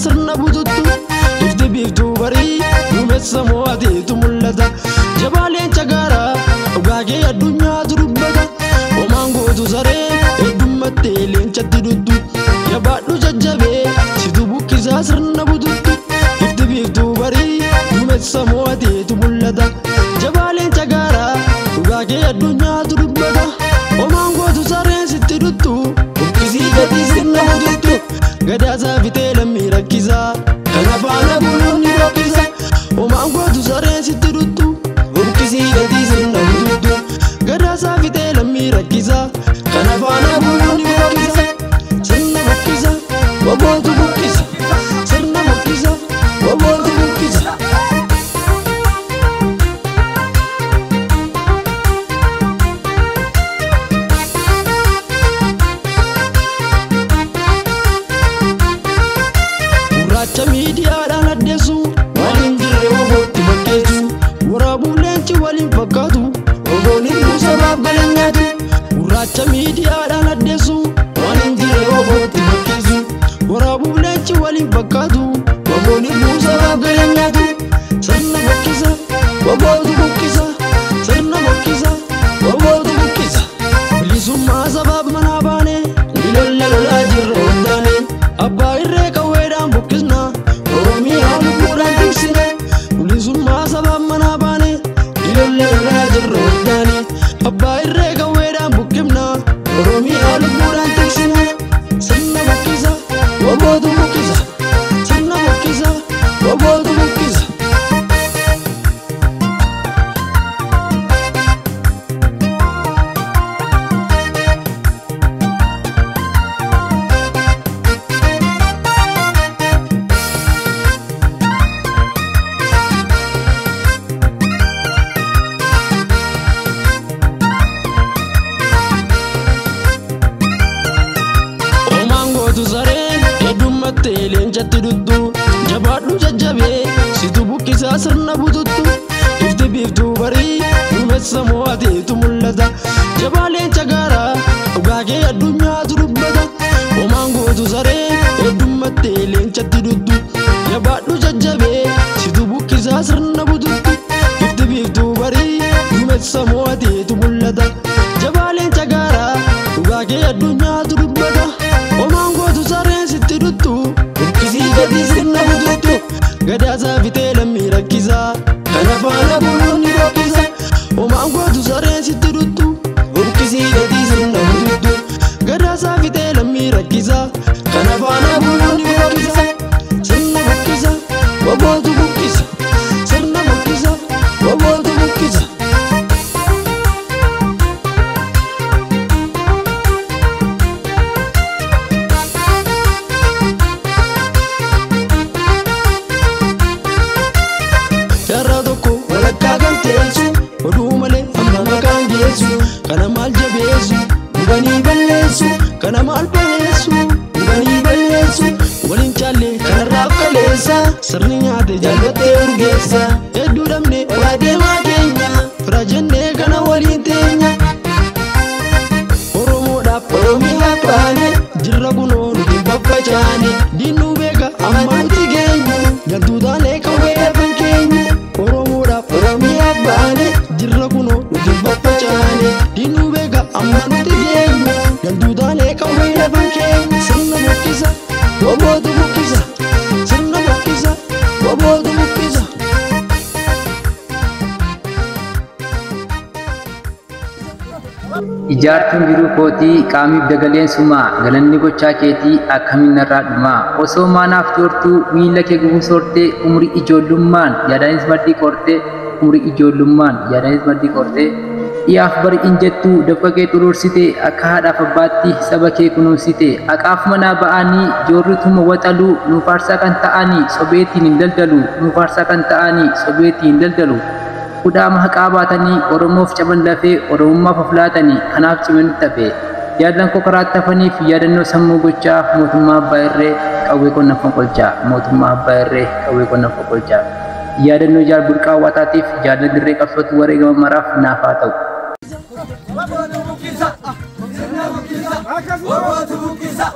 sirna bututtu ifti biiftuu barii duumessa mo'ateetu mul'ata jabaaleen cagaaraa dhugaagee addunyaatu dubbata homaan gootu saree heddummattee leencatti duttu jabaadhu jajjabee situ bukkisaa sirna bututtu ifti biiftuu barii duumessa mo'ateetu mul'ata jabaaleen cagaaraa dhugaagee addunyaatu dubbata homaan gootu saree sitti duttu bukkisii gatii sirna bututtu gadaasaa fitee lammii rakkisaa kana faana buluun ni boqqisa homaan gootu saree sitti duttu bukkisii gatii sirna bututtu gadaasaa fitee lammii rakkisaa kana faana buluun ni boqqisa sirna boqqisa wabootu buqqisa sirna boqqisa wabootu buqqisa. Miidiyaadhaan addeessu waan hin jirre obootti fakkeessu waraabuu leenci waliin fakkaatu obooniin buusabaaf galan nyaatu gurraacha miidiyaadhaan addeessu waan hin jirre obootti fakkeessu waraabuu leenci waliin fakkaatu obooniin buusabaaf galan nyaatu sirna boqqisa obootu buqqisa sirna boqqisa obootu buqqisa bilisummaa sabaaf manaa baane lilolla lolaa jirra wantaane abbaa irree qawweedhaan buqqisna Oromiyaa lubbuudhaan tiksina bilisummaa sabaaf manaa baane lilolla lolaa jirra wantaane abbaa irree qawweedhaan buqqifna Oromiyaa lubbuudhaan tiksina sirna boqqisa wabootu buqqisa sirna boqqisa wabootu buqqisa. Sareen heddummattee leencatti duttu jabaadhu jajjabee situ bukkisaa sirna bututtu ifti biiftuu barii duumessa mo'ateetu mul'ata jabaaleen cagaaraa dhugaagee addunyaatu dubbata homaan gootu sareen heddummattee leencatti duttu jabaadhu jajjabee situ bukkisaa sirna bututtu ifti biiftuu barii duumessa mo'ateetu mul'ata jabaaleen cagaaraa dhugaagee addunyaatu dubbata homaan gootu sareen sitti duttu bukkisii gatii sirna bututtu gadaasaa fitee lammii rakkisaa kana faana buluun ni boqqisa homaan gootu sareen sitti duttu bukkisii gatii sirna bututtu gadaasaa fitee lammii rakkisaa kana faana buluun ni boqqisa sirna boqqisa wabootu buqqisa sirna boqqisa wabootu buqqisa. Kana maal jabeessu dhuganii balleessu kana maal balleessu dhuganii balleessu waliin caallee kanarraaf qaleessa sirni nyaate jaallattee urgeessa hedduu dhabne olaa deemaa keenya fira jennee kana waliin teenya Oromoodhaaf Oromiyaaf baane jirra kunoo nuti faffacaane diinuu beeka amma nuti geenyu jaltuu taanee qawwee afaan keenya Oromoodhaaf Oromiyaaf baane jirra kunoo nuti faffacaane diinuu beeka amma nuti geenyu jaltuu taanee qawwee afaan keenya sirna boqqisa wabootu buqqisa sirna boqqisa wabootu buqqisa. Ijaartuun jiruu kootii qaamiif dagaleen sumaa galanni gochaa keetii akkamiin narraa dhumaa osoo maanaaf joortuu miila kee gubuusortee umrii ijoollummaan yaadaanis maddii qortee umrii ijoollummaan yaadaanis maddii qortee dhiyaaf bari injettuu dafqa kee xuruursite akka haadhaaf abbaatti saba kee kunuunsite haqaaf manaa ba'anii joorrituma waxaluu nuufaarsaa kan ta'anii sobeetiin hin daldalu nuufaarsaa kan ta'anii sobeetiin hin daldalu. Kudhaama haqaa baatanii Oromoof caban lafee Oromummaaf of laatanii kanaaf cimanitti hafee yaadan koo karaatti hafaniif yaadannoo sammuu gochaa mootummaa abbaa irree qawwee qonna fonqolchaa mootummaa abbaa irree qawwee qonna fonqolchaa yaadannoo jaal burqaa waataatiif jaalala dirree qabsootti wareegama maraaf naaf haa ta'u. Wabootu buqqisa.